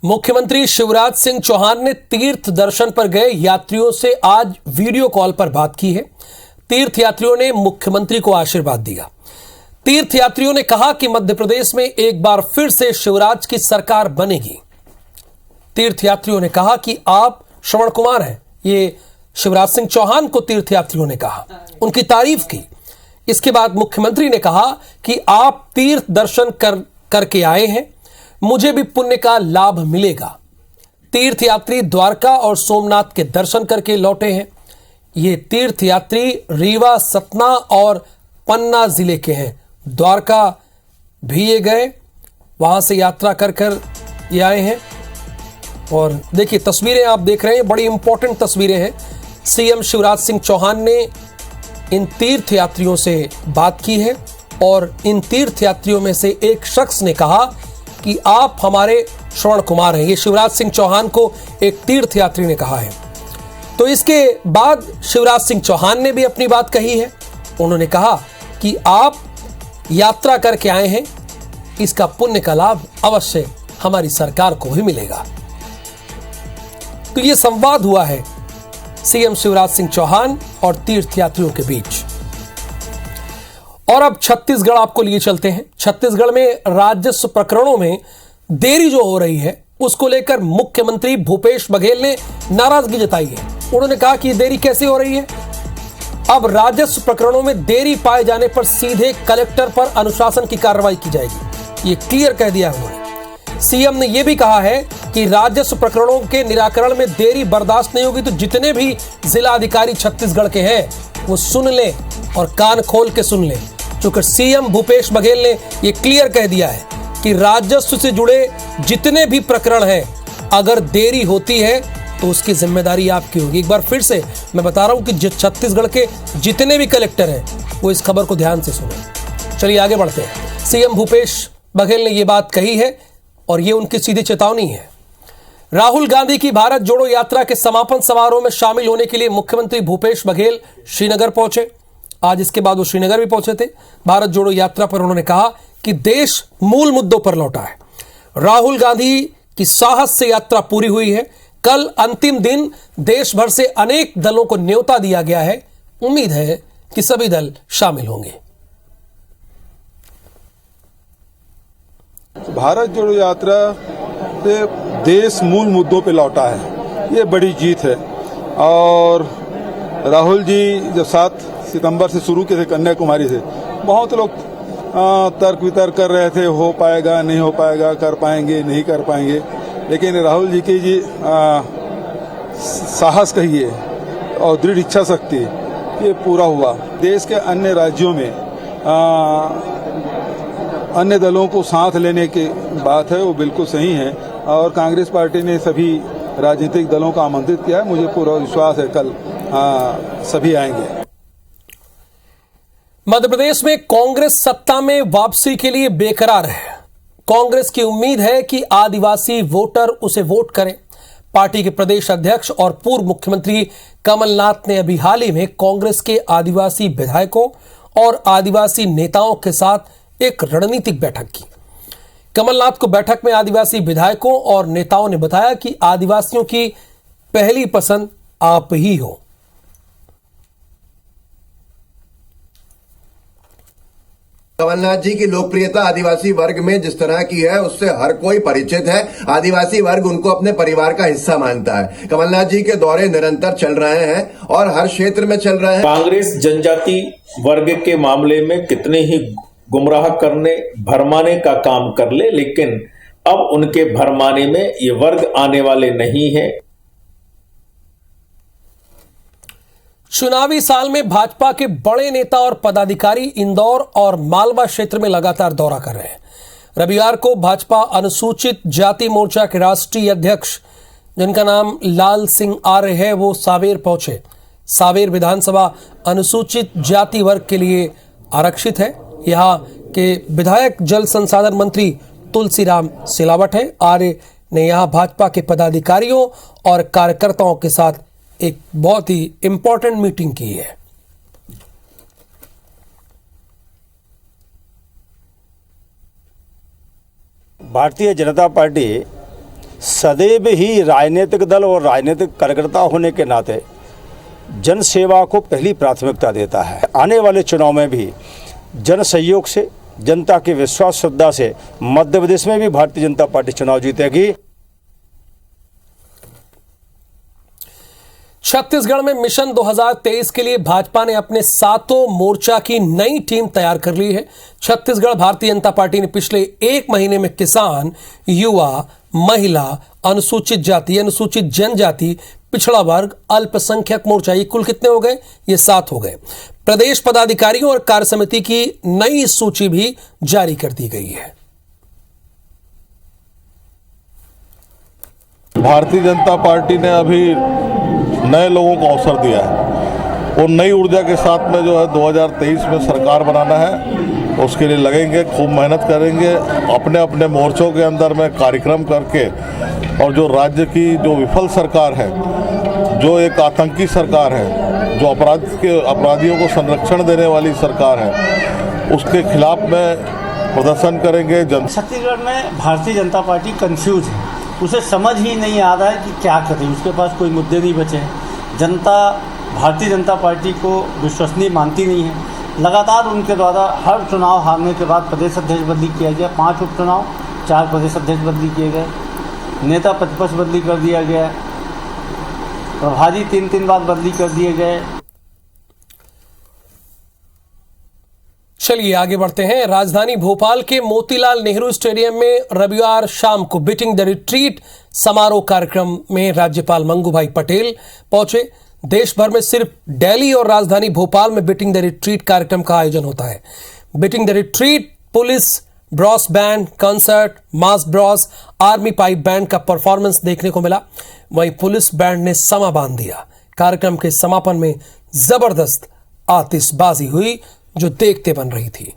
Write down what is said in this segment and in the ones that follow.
मुख्यमंत्री शिवराज सिंह चौहान ने तीर्थ दर्शन पर गए यात्रियों से आज वीडियो कॉल पर बात की है। तीर्थ यात्रियों ने मुख्यमंत्री को आशीर्वाद दिया। तीर्थ यात्रियों ने कहा कि मध्य प्रदेश में एक बार फिर से शिवराज की सरकार बनेगी। तीर्थ यात्रियों ने कहा कि आप श्रवण कुमार हैं। ये शिवराज सिंह चौहान को तीर्थ यात्रियों ने कहा, उनकी तारीफ की। इसके बाद मुख्यमंत्री ने कहा कि आप तीर्थ दर्शन करके आए हैं, मुझे भी पुण्य का लाभ मिलेगा। तीर्थ यात्री द्वारका और सोमनाथ के दर्शन करके लौटे हैं। ये तीर्थ यात्री रीवा, सतना और पन्ना जिले के हैं। द्वारका भी ये गए, वहां से यात्रा कर ये आए हैं। और देखिए तस्वीरें आप देख रहे हैं, बड़ी इंपॉर्टेंट तस्वीरें हैं। सीएम शिवराज सिंह चौहान ने इन तीर्थ यात्रियों से बात की है और इन तीर्थ यात्रियों में से एक शख्स ने कहा कि आप हमारे श्रवण कुमार हैं। ये शिवराज सिंह चौहान को एक तीर्थ यात्री ने कहा है। तो इसके बाद शिवराज सिंह चौहान ने भी अपनी बात कही है। उन्होंने कहा कि आप यात्रा करके आए हैं, इसका पुण्य का लाभ अवश्य हमारी सरकार को भी मिलेगा। तो ये संवाद हुआ है सीएम शिवराज सिंह चौहान और तीर्थ यात्रियों के बीच। और अब छत्तीसगढ़ आपको लिए चलते हैं। छत्तीसगढ़ में राजस्व प्रकरणों में देरी जो हो रही है, उसको लेकर मुख्यमंत्री भूपेश बघेल ने नाराजगी जताई है। उन्होंने कहा कि देरी कैसे हो रही है। अब राजस्व प्रकरणों में देरी पाए जाने पर सीधे कलेक्टर पर अनुशासन की कार्रवाई की जाएगी, ये क्लियर कह दिया उन्होंने। सीएम ने यह भी कहा है कि राजस्व प्रकरणों के निराकरण में देरी बर्दाश्त नहीं होगी, तो जितने भी जिला अधिकारी छत्तीसगढ़ के हैं वो सुन लें और कान खोल के सुन लें, क्योंकि सीएम भूपेश बघेल ने यह क्लियर कह दिया है कि राजस्व से जुड़े जितने भी प्रकरण हैं, अगर देरी होती है तो उसकी जिम्मेदारी आपकी होगी। एक बार फिर से मैं बता रहा हूं कि छत्तीसगढ़ के जितने भी कलेक्टर हैं वो इस खबर को ध्यान से सुने। चलिए आगे बढ़ते हैं। सीएम भूपेश बघेल ने यह बात कही है और ये उनकी सीधी चेतावनी है। राहुल गांधी की भारत जोड़ो यात्रा के समापन समारोह में शामिल होने के लिए मुख्यमंत्री भूपेश बघेल श्रीनगर पहुंचे। आज इसके बाद वो श्रीनगर भी पहुंचे थे। भारत जोड़ो यात्रा पर उन्होंने कहा कि देश मूल मुद्दों पर लौटा है। राहुल गांधी की साहस से यात्रा पूरी हुई है। कल अंतिम दिन देश भर से अनेक दलों को न्योता दिया गया है। उम्मीद है कि सभी दल शामिल होंगे। भारत जोड़ो यात्रा से देश मूल मुद्दों पे लौटा है, ये बड़ी जीत है। और राहुल जी जब 7 सितंबर से शुरू किए थे कन्याकुमारी से, बहुत लोग तर्क वितर्क कर रहे थे, हो पाएगा नहीं हो पाएगा, कर पाएंगे नहीं कर पाएंगे। लेकिन राहुल जी की साहस कहिए और दृढ़ इच्छा शक्ति, ये पूरा हुआ। देश के अन्य राज्यों में अन्य दलों को साथ लेने की बात है, वो बिल्कुल सही है। और कांग्रेस पार्टी ने सभी राजनीतिक दलों को आमंत्रित किया है। मुझे पूरा विश्वास है कल सभी आएंगे। मध्य प्रदेश में कांग्रेस सत्ता में वापसी के लिए बेकरार है। कांग्रेस की उम्मीद है कि आदिवासी वोटर उसे वोट करें। पार्टी के प्रदेश अध्यक्ष और पूर्व मुख्यमंत्री कमलनाथ ने अभी हाल ही में कांग्रेस के आदिवासी विधायकों और आदिवासी नेताओं के साथ एक रणनीतिक बैठक की। कमलनाथ को बैठक में आदिवासी विधायकों और नेताओं ने बताया कि आदिवासियों की पहली पसंद आप ही हो। कमलनाथ जी की लोकप्रियता आदिवासी वर्ग में जिस तरह की है उससे हर कोई परिचित है। आदिवासी वर्ग उनको अपने परिवार का हिस्सा मानता है। कमलनाथ जी के दौरे निरंतर चल रहे हैं और हर क्षेत्र में चल रहे हैं। कांग्रेस जनजाति वर्ग के मामले में कितने ही गुमराह करने भरमाने का काम कर ले, लेकिन अब उनके भरमाने में ये वर्ग आने वाले नहीं है। चुनावी साल में भाजपा के बड़े नेता और पदाधिकारी इंदौर और मालवा क्षेत्र में लगातार दौरा कर रहे हैं। रविवार को भाजपा अनुसूचित जाति मोर्चा के राष्ट्रीय अध्यक्ष, जिनका नाम लाल सिंह आर्य है, वो सावेर पहुंचे। सावेर विधानसभा अनुसूचित जाति वर्ग के लिए आरक्षित है। यहाँ के विधायक जल संसाधन मंत्री तुलसीराम सिलावट हैं। आर्य ने यहाँ भाजपा के पदाधिकारियों और कार्यकर्ताओं के साथ एक बहुत ही इंपॉर्टेंट मीटिंग की है। भारतीय जनता पार्टी सदैव ही राजनीतिक दल और राजनीतिक कार्यकर्ता होने के नाते जन सेवा को पहली प्राथमिकता देता है। आने वाले चुनाव में भी जन सहयोग से, जनता के विश्वास श्रद्धा से मध्य प्रदेश में भी भारतीय जनता पार्टी चुनाव जीतेगी। छत्तीसगढ़ में मिशन 2023 के लिए भाजपा ने अपने 7 मोर्चा की नई टीम तैयार कर ली है। छत्तीसगढ़ भारतीय जनता पार्टी ने पिछले 1 महीने में किसान, युवा, महिला, अनुसूचित जाति, अनुसूचित जनजाति, पिछड़ा वर्ग, अल्पसंख्यक मोर्चा, ये कुल कितने हो गए? ये 7 हो गए। प्रदेश पदाधिकारियों और कार्य समिति की नई सूची भी जारी कर दी गई है। भारतीय जनता पार्टी ने अभी नए लोगों को अवसर दिया है और नई ऊर्जा के साथ में जो है 2023 में सरकार बनाना है, उसके लिए लगेंगे, खूब मेहनत करेंगे, अपने अपने मोर्चों के अंदर में कार्यक्रम करके। और जो राज्य की जो विफल सरकार है, जो एक आतंकी सरकार है, जो अपराधियों को संरक्षण देने वाली सरकार है, उसके खिलाफ में प्रदर्शन करेंगे। छत्तीसगढ़ में भारतीय जनता पार्टी कंफ्यूज है, उसे समझ ही नहीं आ रहा है कि क्या करें, उसके पास कोई मुद्दे नहीं बचे हैं। जनता भारतीय जनता पार्टी को विश्वसनीय मानती नहीं है। लगातार उनके द्वारा हर चुनाव हारने के बाद प्रदेश अध्यक्ष बदली किया गया, 5 उपचुनाव, 4 प्रदेश अध्यक्ष बदली किए गए, नेता प्रतिपक्ष बदली कर दिया गया, प्रभारी 3-3 बार बदली कर दिए गए। चलिए आगे बढ़ते हैं। राजधानी भोपाल के मोतीलाल नेहरू स्टेडियम में रविवार शाम को बीटिंग द रिट्रीट समारोह कार्यक्रम में राज्यपाल मंगूभाई पटेल पहुंचे। देश भर में सिर्फ दिल्ली और राजधानी भोपाल में बीटिंग द रिट्रीट कार्यक्रम का आयोजन होता है। Beating the retreat police Bros band, concert, mass Bros, army pipe band का परफॉर्मेंस देखने को मिला। वहीं पुलिस बैंड ने समा बांध दिया। कार्यक्रम के समापन में जबरदस्त आतिशबाजी हुई जो देखते बन रही थी।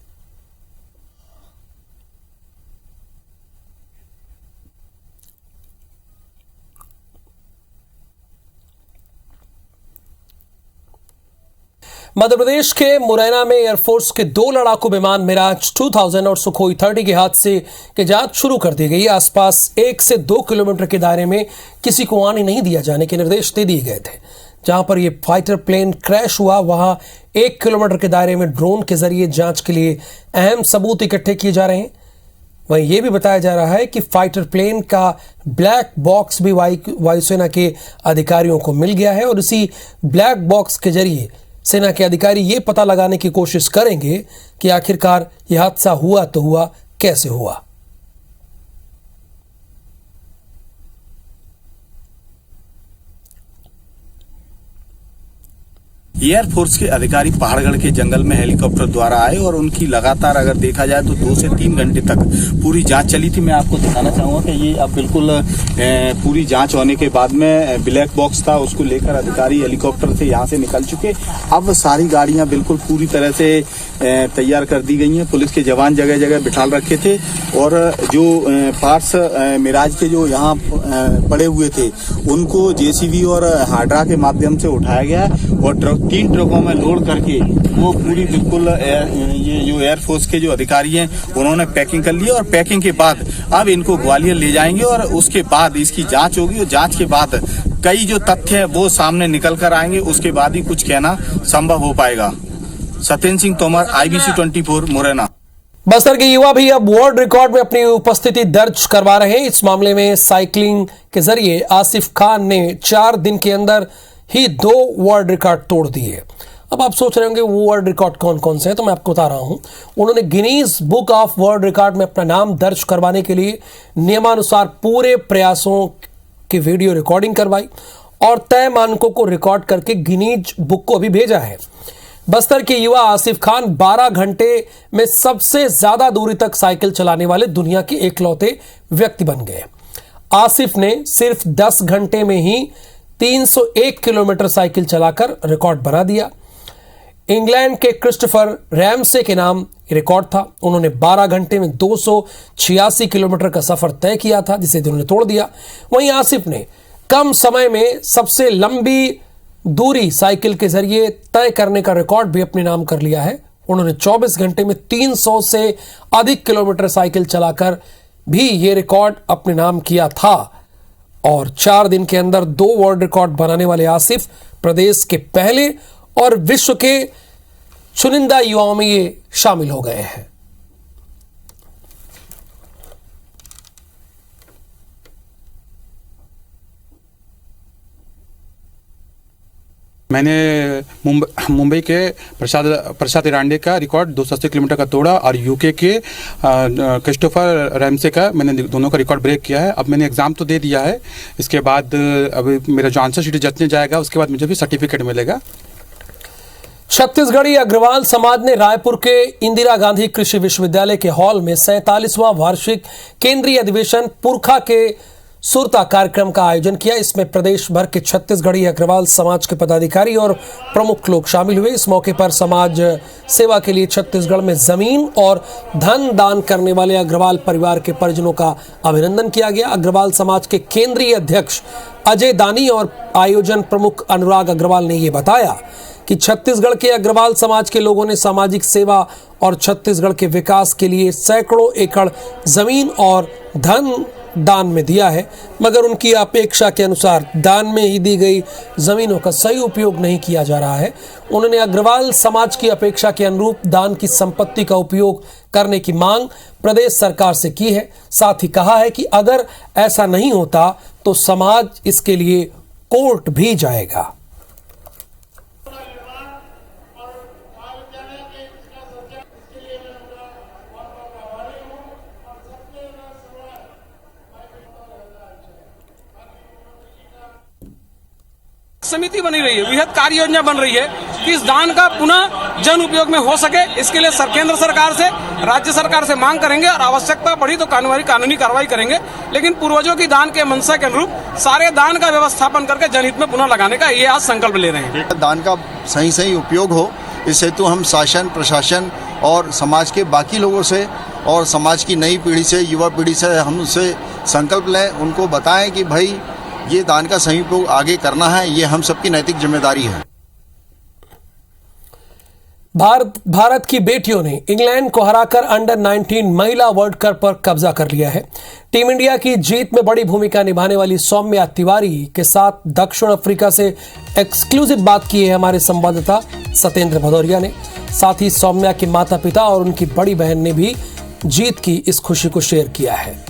मध्य प्रदेश के मुरैना में एयरफोर्स के 2 लड़ाकू विमान मिराज 2000 और सुखोई 30 के हादसे की जांच शुरू कर दी गई। आसपास 1 से 2 किलोमीटर के दायरे में किसी को आने नहीं दिया जाने के निर्देश दे दिए गए थे। जहां पर यह फाइटर प्लेन क्रैश हुआ, वहां 1 किलोमीटर के दायरे में ड्रोन के जरिए जांच के लिए अहम सबूत इकट्ठे किए जा रहे हैं। वहीं यह भी बताया जा रहा है कि फाइटर प्लेन का ब्लैक बॉक्स भी वायुसेना के अधिकारियों को मिल गया है और इसी ब्लैक बॉक्स के जरिए सेना के अधिकारी ये पता लगाने की कोशिश करेंगे कि आखिरकार यह हादसा हुआ तो हुआ कैसे हुआ। एयरफोर्स के अधिकारी पहाड़गढ़ के जंगल में हेलीकॉप्टर द्वारा आए और उनकी लगातार अगर देखा जाए तो 2 से 3 घंटे तक पूरी जांच चली थी। मैं आपको दिखाना चाहूँगा कि ये अब बिल्कुल पूरी जांच होने के बाद में ब्लैक बॉक्स था, उसको लेकर अधिकारी हेलीकॉप्टर से यहाँ से निकल चुके। अब सारी गाड़ियाँ बिल्कुल पूरी तरह से तैयार कर दी गई हैं। पुलिस के जवान जगह जगह बिठाल रखे थे और जो पार्ट्स मिराज के जो यहाँ पड़े हुए थे उनको जेसीबी और हार्ड्रा के माध्यम से उठाया गया और 3 ट्रकों में लोड करके वो पूरी बिल्कुल ये जो एयरफोर्स के जो अधिकारी हैं उन्होंने पैकिंग कर ली और पैकिंग के बाद अब इनको ग्वालियर ले जाएंगे और उसके बाद इसकी जांच होगी और जांच के बाद कई जो तथ्य हैं वो सामने निकल कर आएंगे, उसके बाद ही कुछ कहना संभव हो पाएगा। सत्येंद्र सिंह तोमर, IBC 24, मुरैना। बस्तर के युवा भी अब वर्ल्ड रिकॉर्ड में अपनी उपस्थिति दर्ज करवा रहे हैं। इस मामले में साइकिलिंग के जरिए आसिफ खान ने 4 दिन के अंदर ही 2 वर्ल्ड रिकॉर्ड तोड़ दिए। अब आप सोच रहे होंगे वो वर्ल्ड रिकॉर्ड कौन कौन से हैं, तो मैं आपको बता रहा हूं। उन्होंने Guinness book of world record में अपना नाम दर्ज करवाने के लिए नियमानुसार पूरे प्रयासों की वीडियो रिकॉर्डिंग करवाई और तय मानकों को रिकॉर्ड करके गिनीज बुक को भी भेजा है। बस्तर के युवा आसिफ खान 12 घंटे में सबसे ज्यादा दूरी तक साइकिल चलाने वाले दुनिया के इकलौते व्यक्ति बन गए। आसिफ ने सिर्फ 10 घंटे में ही 301 किलोमीटर साइकिल चलाकर रिकॉर्ड बना दिया। इंग्लैंड के क्रिस्टोफर रैमसे के नाम रिकॉर्ड था। उन्होंने 12 घंटे में 286 किलोमीटर का सफर तय किया था, जिसे उन्होंने तोड़ दिया। वहीं आसिफ ने कम समय में सबसे लंबी दूरी साइकिल के जरिए तय करने का रिकॉर्ड भी अपने नाम कर लिया है। उन्होंने 24 घंटे में 300 से अधिक किलोमीटर साइकिल चलाकर भी यह रिकॉर्ड अपने नाम किया था। और 4 दिन के अंदर 2 वर्ल्ड रिकॉर्ड बनाने वाले आसिफ प्रदेश के पहले और विश्व के चुनिंदा युवाओं में ये शामिल हो गए हैं। मैंने मुंबई के प्रसाद इरांडे का रिकॉर्ड 280 किलोमीटर का तोड़ा और यूके के क्रिस्टोफर रैमसे का मैंने दोनों का रिकॉर्ड ब्रेक किया है। अब मैंने एग्ज़ाम तो दे दिया है, इसके बाद अभी मेरा जो आंसर शीट जचने जाएगा उसके बाद मुझे भी सर्टिफिकेट मिलेगा। छत्तीसगढ़ी अग्रवाल समाज ने रायपुर के इंदिरा गांधी कृषि विश्वविद्यालय के हॉल में 47वां वार्षिक केंद्रीय अधिवेशन पुरखा के सुरता कार्यक्रम का आयोजन किया। इसमें प्रदेश भर के छत्तीसगढ़ी अग्रवाल समाज के पदाधिकारी और प्रमुख लोग शामिल हुए। इस मौके पर समाज सेवा के लिए छत्तीसगढ़ में जमीन और धन दान करने वाले अग्रवाल परिवार के परिजनों का अभिनंदन किया गया। अग्रवाल समाज के केंद्रीय अध्यक्ष अजय दानी और आयोजन प्रमुख अनुराग अग्रवाल ने यह बताया कि छत्तीसगढ़ के अग्रवाल समाज के लोगों ने सामाजिक सेवा और छत्तीसगढ़ के विकास के लिए सैकड़ों एकड़ जमीन और धन दान में दिया है, मगर उनकी अपेक्षा के अनुसार दान में ही दी गई जमीनों का सही उपयोग नहीं किया जा रहा है। उन्होंने अग्रवाल समाज की अपेक्षा के अनुरूप दान की संपत्ति का उपयोग करने की मांग प्रदेश सरकार से की है। साथ ही कहा है कि अगर ऐसा नहीं होता तो समाज इसके लिए कोर्ट भी जाएगा। समिति बनी रही है, वृहद कार्य योजना बन रही है कि इस दान का पुनः जन उपयोग में हो सके। इसके लिए केंद्र सरकार से, राज्य सरकार से मांग करेंगे और आवश्यकता पड़ी तो कानूनी कार्रवाई करेंगे। लेकिन पूर्वजों की दान के मंशा के अनुरूप सारे दान का व्यवस्थापन करके जनहित में पुनः लगाने का ये आज संकल्प ले रहे हैं। दान का सही उपयोग हो, इस हेतु हम शासन, प्रशासन और समाज के बाकी लोगों से और समाज की नई पीढ़ी से, युवा पीढ़ी से हम उससे संकल्प लें, उनको बताएं कि भाई ये दान का सही उपयोग आगे करना है, ये हम सबकी नैतिक जिम्मेदारी है। भारत की बेटियों ने इंग्लैंड को हराकर अंडर 19 महिला वर्ल्ड कप पर कब्जा कर लिया है। टीम इंडिया की जीत में बड़ी भूमिका निभाने वाली सौम्या तिवारी के साथ दक्षिण अफ्रीका से एक्सक्लूसिव बात की है हमारे संवाददाता सत्येंद्र भदौरिया ने। साथ ही सौम्या के माता पिता और उनकी बड़ी बहन ने भी जीत की इस खुशी को शेयर किया है।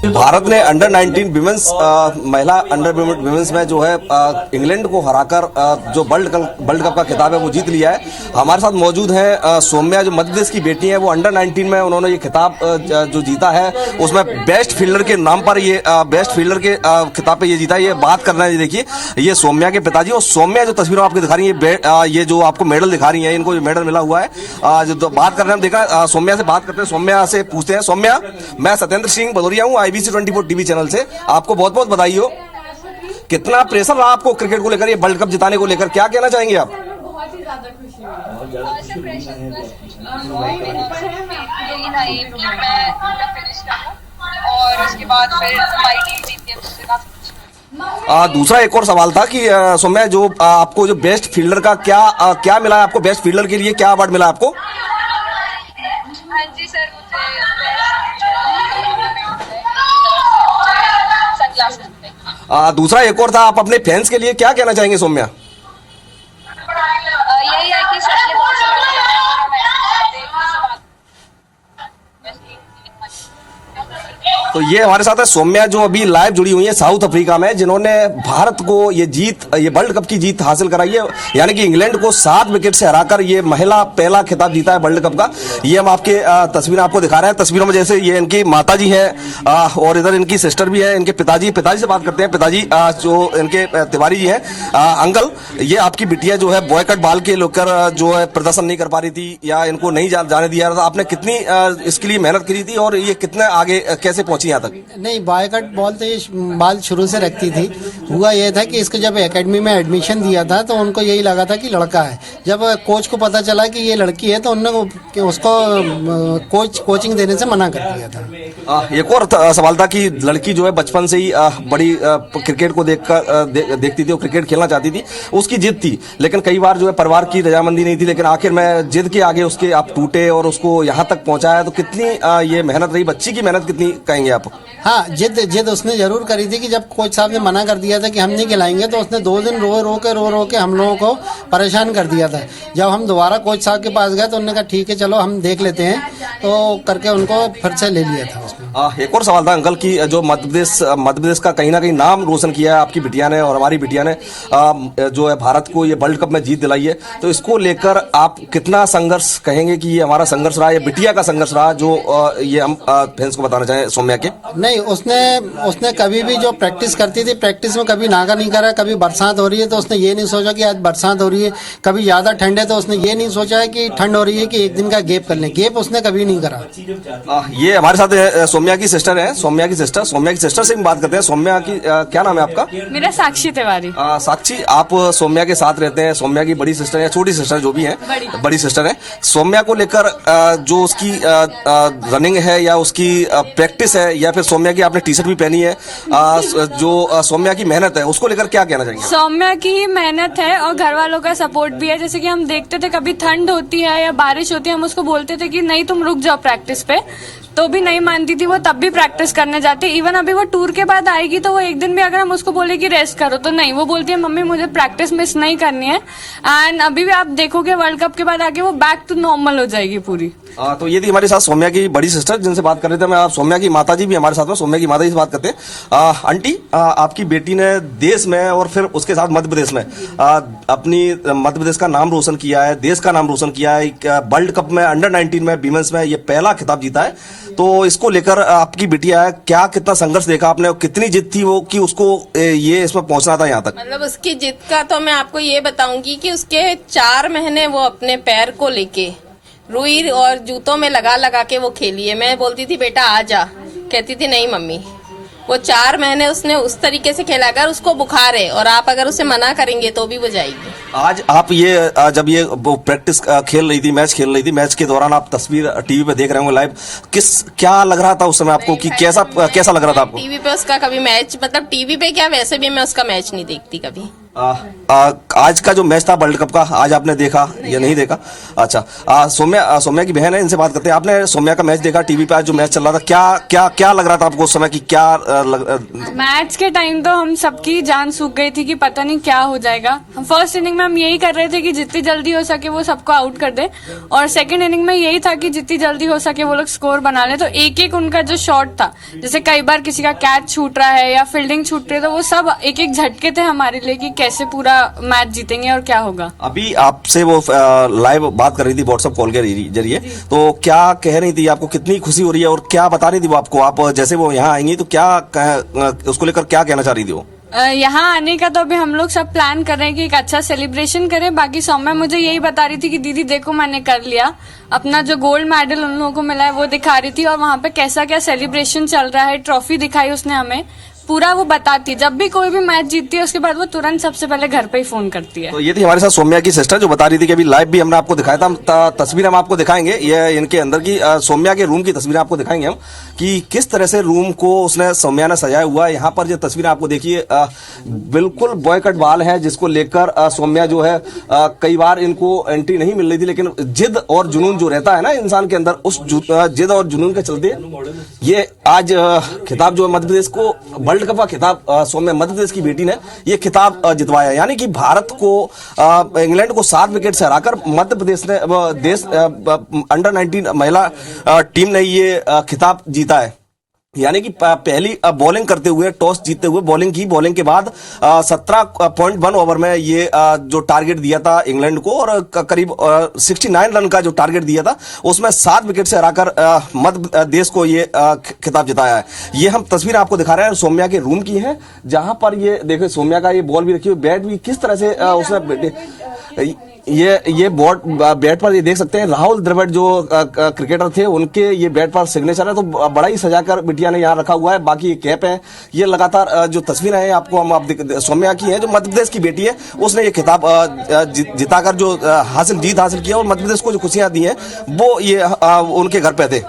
भारत ने अंडर 19 विमेंस महिला अंडर विमेंस में जो है इंग्लैंड को हराकर जो वर्ल्ड कप का खिताब है वो जीत लिया है। हमारे साथ मौजूद है सौम्या, जो मध्य प्रदेश की बेटी है। वो अंडर 19 में उन्होंने ये खिताब जो जीता है उसमें बेस्ट फील्डर के नाम पर ये बेस्ट फील्डर के खिताब पे ये जीता है। ये बात करना है, देखिए ये सौम्या के पिताजी और सौम्या जो तस्वीरें आपको दिखा रही है, ये जो आपको मेडल दिखा रही है, इनको मेडल मिला हुआ है। जो बात कर रहे हैं, हम देखा सौम्या से बात करते हैं, सौम्या से पूछते हैं। सौम्या, मैं सत्येंद्र सिंह भदौरिया हूँ IBC 24 टीवी चैनल से। आपको बहुत बहुत बधाई हो। कितना प्रेशर रहा आपको क्रिकेट को लेकर, ये वर्ल्ड कप जिताने को लेकर, क्या कहना चाहेंगे आप? बहुत ही ज्यादा खुशी हुई। और उसके बाद फिर हमारी टीम जीती है, उससे काफी खुशी। दूसरा एक और सवाल था कि सौम्या, जो आपको जो बेस्ट फील्डर का क्या मिला है? आपको बेस्ट फील्डर के लिए क्या अवार्ड मिला आपको? हाँ जी सर, दूसरा एक और था, आप अपने फैंस के लिए क्या कहना चाहेंगे सौम्या? यही है कि तो ये हमारे साथ है सौम्या, जो अभी लाइव जुड़ी हुई है साउथ अफ्रीका में, जिन्होंने भारत को ये वर्ल्ड कप की जीत हासिल कराई है। यानी कि इंग्लैंड को 7 विकेट से हराकर ये महिला पहला खिताब जीता है वर्ल्ड कप का। ये हम आपके तस्वीरें आपको दिखा रहे हैं। तस्वीरों में जैसे ये इनकी माता जी है और इधर इनकी सिस्टर भी है, इनके पिताजी से बात करते हैं। पिताजी जो इनके तिवारी जी हैं। अंकल, ये आपकी बिटिया जो है बॉयकट बाल के लेकर जो है प्रदर्शन नहीं कर पा रही थी या इनको नहीं जाने दिया था, आपने कितनी इसके लिए मेहनत करी थी और ये कितने आगे कैसे पहुंची पहुंची यहाँ तक? नहीं, बॉयकट बॉल तो ये बाल शुरू से रखती थी। हुआ ये था कि इसको जब एकेडमी में एडमिशन दिया था तो उनको यही लगा था कि लड़का है। जब कोच को पता चला कि ये लड़की है तो उन्होंने उसको कोचिंग देने से मना कर दिया था। एक और सवाल था कि लड़की जो है बचपन से ही बड़ी क्रिकेट को देखती थी और क्रिकेट खेलना चाहती थी, उसकी जिद थी, लेकिन कई बार जो है परिवार की रजामंदी नहीं थी, लेकिन आखिर में जिद के आगे उसके आप टूटे और उसको यहाँ तक पहुंचाया। तो कितनी ये मेहनत रही, बच्ची की मेहनत कितनी कहेंगे आप? हाँ, जिद उसने जरूर करी थी कि जब कोच साहब ने मना कर दिया था कि हम नहीं खिलाएंगे तो उसने 2 दिन रो के हम लोगों को परेशान कर दिया था। जब हम दोबारा कोच साहब के पास गए तो उन्होंने कहा ठीक है चलो हम देख लेते हैं, तो करके उनको फिर से ले लिया था उसने। एक और सवाल था अंकल की जो मध्य प्रदेश का कहीं ना कहीं नाम रोशन किया है आपकी बिटिया ने और हमारी बिटिया ने, जो है भारत को ये वर्ल्ड कप में जीत दिलाई है, तो इसको लेकर आप कितना संघर्ष कहेंगे कि ये हमारा संघर्ष रहा, ये बिटिया का संघर्ष रहा जो ये हम फैंस को बताना चाहें सौम्या के? नहीं, उसने कभी भी जो प्रैक्टिस करती थी, प्रैक्टिस में कभी नागा नहीं करा। कभी बरसात हो रही है तो उसने ये नहीं सोचा कि आज बरसात हो रही है, कभी ज्यादा ठंड है तो उसने ये नहीं सोचा है कि ठंड हो रही है कि एक दिन का गैप कर लें। गैप उसने कभी नहीं करा। ये हमारे साथ सौम्या की सिस्टर है, सौम्या की सिस्टर से भी बात करते हैं। सौम्या की क्या नाम है आपका? मेरा साक्षी तिवारी। साक्षी, आप सौम्या के साथ रहते हैं, सौम्या की बड़ी सिस्टर है, छोटी सिस्टर जो भी है, बड़ी सिस्टर है। सौम्या को लेकर जो उसकी रनिंग है या उसकी प्रैक्टिस है या फिर सौम्या की आपने टी शर्ट भी पहनी है, जो सौम्या की मेहनत है उसको लेकर क्या कहना चाहेंगे? सौम्या की ही मेहनत है और घर वालों का सपोर्ट भी है। जैसे कि हम देखते थे कभी ठंड होती है या बारिश होती है, हम उसको बोलते थे कि नहीं तुम रुक जाओ प्रैक्टिस पे, तो भी नहीं मानती थी वो, तब भी प्रैक्टिस करने जाती। इवन अभी वो टूर के बाद आएगी तो वो एक दिन भी अगर हम उसको बोले कि रेस्ट करो तो नहीं, वो बोलती है मम्मी मुझे प्रैक्टिस मिस नहीं करनी है। एंड अभी भी आप देखोगे वर्ल्ड कप के बाद आके वो बैक टू नॉर्मल हो जाएगी पूरी। तो ये थी हमारे साथ सौम्या की बड़ी सिस्टर जिनसे बात कर रहे थे। मैं आप सौम्या की माताजी भी हमारे साथ में, सौम्या की माताजी से बात करते हैं। आंटी, आपकी बेटी ने देश में और फिर उसके साथ मध्य प्रदेश में अपनी मध्य प्रदेश का नाम रोशन किया है, देश का नाम रोशन किया है। वर्ल्ड कप में अंडर 19 में विमेंस में ये पहला खिताब जीता है। तो इसको लेकर आपकी बिटिया है, क्या कितना संघर्ष देखा आपने और कितनी जिद थी वो कि उसको ये इसमें पहुंचना था यहाँ तक? मतलब उसकी जिद का तो मैं आपको ये बताऊंगी कि उसके 4 महीने वो अपने पैर को लेके रुई और जूतों में लगा के वो खेली है। मैं बोलती थी बेटा आ जा, कहती थी नहीं मम्मी। वो 4 महीने उसने उस तरीके से खेला। अगर उसको बुखार है और आप अगर उसे मना करेंगे तो भी वो जाएगी। आज आप ये जब ये प्रैक्टिस खेल रही थी, मैच खेल रही थी, मैच के दौरान आप तस्वीर टीवी पे देख रहे होंगे लाइव, क्या लग रहा था उस समय आपको कि कैसा लग रहा था आपको? टीवी पे उसका कभी मैच, मतलब टीवी पे क्या, वैसे भी मैं उसका मैच नहीं देखती कभी। आज का जो मैच था वर्ल्ड कप का, आज आपने देखा या नहीं देखा? अच्छा, सौम्या की बहन है, इनसे बात करते हैं। आपने सौम्या का मैच देखा टीवी पे, आज जो मैच चल रहा था, क्या लग रहा था आपको उस समय की? मैच के टाइम तो हम सबकी जान सूख गई थी कि पता नहीं क्या हो जाएगा। हम फर्स्ट इनिंग में हम यही कर रहे थे कि जितनी जल्दी हो सके वो सबको आउट कर दे, और सेकंड इनिंग में यही था कि जितनी जल्दी हो सके वो लोग स्कोर बना ले। तो एक एक उनका जो शॉट था, जैसे कई बार किसी का कैच छूट रहा है या फील्डिंग छूट रही है, तो वो सब एक एक झटके थे हमारे लिए कि कैसे पूरा मैच जीतेंगे और क्या होगा। अभी आपसे वो लाइव बात कर रही थी व्हाट्सएप कॉल के जरिए, तो क्या कह रही थी, आपको कितनी खुशी हो रही है और क्या बता रही थी वो आपको? आप जैसे वो यहाँ आएंगी तो क्या उसको लेकर क्या कहना चाह रही थी वो? यहाँ आने का तो अभी हम लोग सब प्लान कर रहे हैं कि एक अच्छा सेलिब्रेशन करें। बाकी सौम्या मुझे यही बता रही थी कि दीदी देखो मैंने कर लिया, अपना जो गोल्ड मेडल उन लोगों को मिला है वो दिखा रही थी, और वहाँ पे कैसा क्या सेलिब्रेशन चल रहा है, ट्रॉफी दिखाई उसने हमें, पूरा वो बताती है। जब भी कोई भी मैच जीतती है उसके बाद वो तुरंत सबसे पहले घर पे ही फोन करती है। तो ये थी हमारे साथ सौम्या की सिस्टर जो बता रही थी कि अभी लाइव भी हमने आपको दिखाया था, तस्वीर हम आपको दिखाएंगे। ये इनके अंदर की सौम्या के रूम की तस्वीर आपको दिखाएंगे हम कि किस तरह से रूम को सौम्या ने सजाया हुआ है। यहाँ पर जो तस्वीर आपको देखिए, बिल्कुल बॉयकट बाल है जिसको लेकर सौम्या जो है कई बार इनको एंट्री नहीं मिल रही थी, लेकिन जिद और जुनून जो रहता है ना इंसान के अंदर, उस जिद और जुनून के चलते ये आज खिताब जो मध्य प्रदेश को वर्ल्ड कप का खिताब सौम्या मध्य प्रदेश की बेटी ने ये खिताब जितवाया। यानी कि भारत को इंग्लैंड को 7 विकेट से हराकर मध्य प्रदेश ने अंडर 19 महिला टीम ने ये खिताब जीता है। यानी कि पहली बॉलिंग करते हुए, टॉस जीतते हुए बॉलिंग की, बॉलिंग के बाद 17.1 ओवर में ये जो टारगेट दिया था इंग्लैंड को, और करीब 69 रन का जो टारगेट दिया था उसमें 7 विकेट से हराकर मध्य देश को ये खिताब जिताया है। ये हम तस्वीर आपको दिखा रहे हैं सौम्या के रूम की है, जहां पर ये देखिए सौम्या का ये बॉल भी रखी हुई, बैट भी किस तरह से उसने ये बैट पर ये देख सकते हैं राहुल द्रविड़ जो क्रिकेटर थे उनके ये बैट पर सिग्नेचर है, तो बड़ा ही सजाकर बिटिया ने यहाँ रखा हुआ है। बाकी ये कैप है, ये लगातार जो तस्वीरें हैं आपको हम आप सौम्या की है जो मध्य प्रदेश की बेटी है, उसने ये खिताब जिताकर जो जीत हासिल किया और मध्य प्रदेश को जो खुशियां दी हैं वो ये उनके घर पे थे।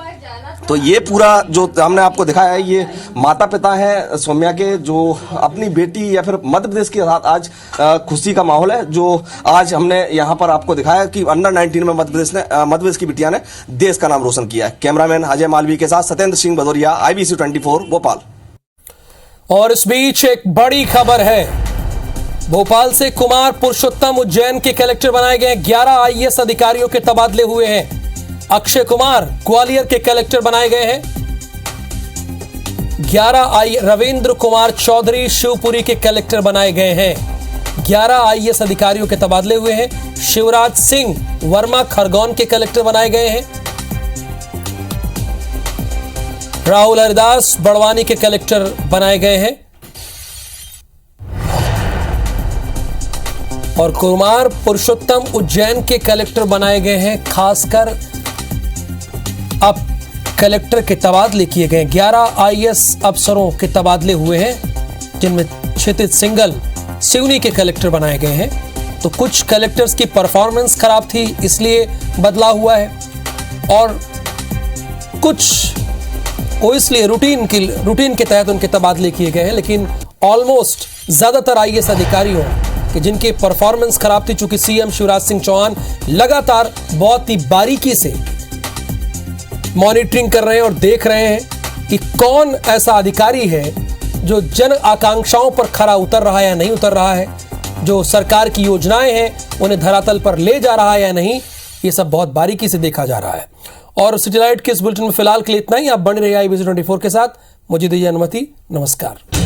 तो ये पूरा जो हमने आपको दिखाया है ये माता पिता है सौम्या के जो अपनी बेटी या फिर मध्य प्रदेश के साथ आज खुशी का माहौल है, जो आज हमने यहाँ पर आपको दिखाया कि अंडर 19 में मध्य प्रदेश की बिटिया ने देश का नाम रोशन किया है। कैमरामैन अजय मालवी के साथ सत्येंद्र सिंह भदौरिया, IBC 24 भोपाल। और इस बीच एक बड़ी खबर है, भोपाल से कुमार पुरुषोत्तम उज्जैन के कलेक्टर बनाए गए। 11 IAS अधिकारियों के तबादले हुए हैं। अक्षय कुमार ग्वालियर के कलेक्टर बनाए गए हैं। 11 रविंद्र कुमार चौधरी शिवपुरी के कलेक्टर बनाए गए हैं। 11 IAS अधिकारियों के तबादले हुए हैं। शिवराज सिंह वर्मा खरगोन के कलेक्टर बनाए गए हैं। राहुल हरिदास बड़वानी के कलेक्टर बनाए गए हैं और कुमार पुरुषोत्तम उज्जैन के कलेक्टर बनाए गए हैं। खासकर अब कलेक्टर के तबादले किए गए। 11 IAS अफसरों के तबादले हुए हैं जिनमें क्षितिज सिंगल सिवनी के कलेक्टर बनाए गए हैं। तो कुछ कलेक्टर्स की परफॉर्मेंस खराब थी इसलिए बदला हुआ है और कुछ को इसलिए रूटीन के तहत उनके तबादले किए गए हैं। लेकिन ऑलमोस्ट ज्यादातर IAS अधिकारियों कि जिनकी परफॉर्मेंस खराब थी, चूंकि CM शिवराज सिंह चौहान लगातार बहुत ही बारीकी से मॉनिटरिंग कर रहे हैं और देख रहे हैं कि कौन ऐसा अधिकारी है जो जन आकांक्षाओं पर खरा उतर रहा है या नहीं उतर रहा है, जो सरकार की योजनाएं हैं उन्हें धरातल पर ले जा रहा है या नहीं, ये सब बहुत बारीकी से देखा जा रहा है। और सिटी लाइट के इस बुलेटिन में फिलहाल के लिए इतना ही। आप बने रहिए IBC 24 के साथ। मुझे दीजिए अनुमति। नमस्कार।